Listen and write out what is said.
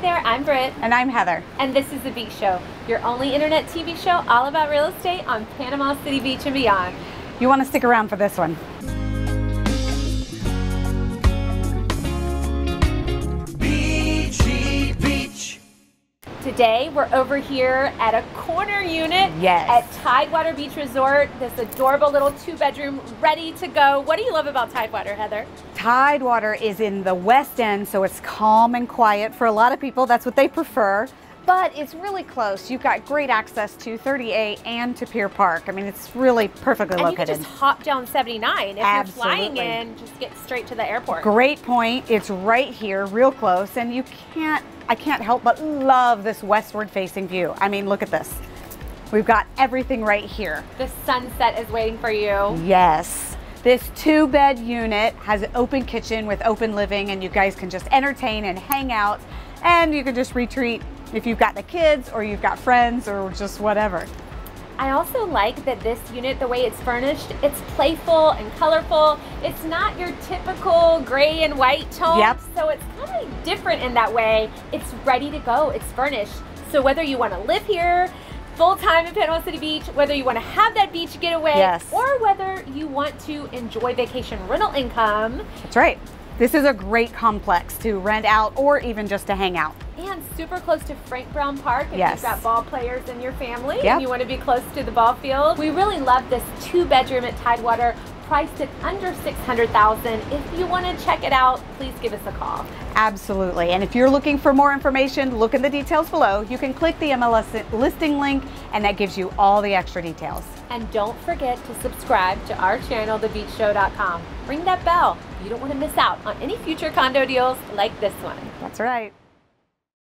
there, I'm Britt. And I'm Heather. And this is The Beach Show, your only internet TV show all about real estate on Panama City Beach and beyond. You want to stick around for this one. Beachy Beach. Today we're over here at a corner unit at Tidewater Beach Resort. This adorable little 2-bedroom ready to go. What do you love about Tidewater, Heather? Tidewater is in the West End, so it's calm and quiet. For a lot of people, that's what they prefer. But it's really close. You've got great access to 38 and to Pier Park. I mean, it's really perfectly located. And you can just hop down 79. If Absolutely. you're flying in, just get straight to the airport. Great point. It's right here, real close, and I can't help but love this westward facing view. I mean, look at this. We've got everything right here. The sunset is waiting for you. Yes. This 2-bed unit has an open kitchen with open living, and you guys can just entertain and hang out, and you can just retreat if you've got the kids or you've got friends or just whatever. I also like that this unit, the way it's furnished, it's playful and colorful. It's not your typical gray and white tone. Yep. So it's kind of different in that way. It's ready to go, it's furnished. So whether you want to live here full-time in Panama City Beach, whether you want to have that beach getaway, or whether you want to enjoy vacation rental income. That's right. This is a great complex to rent out or even just to hang out. And super close to Frank Brown Park if you've got ball players in your family and you want to be close to the ball field. We really love this 2-bedroom at Tidewater, priced at under $600,000. If you want to check it out, please give us a call. Absolutely. And if you're looking for more information, look in the details below. You can click the MLS listing link, and that gives you all the extra details. And don't forget to subscribe to our channel, thebeachshow.com. Ring that bell. You don't want to miss out on any future condo deals like this one. That's right.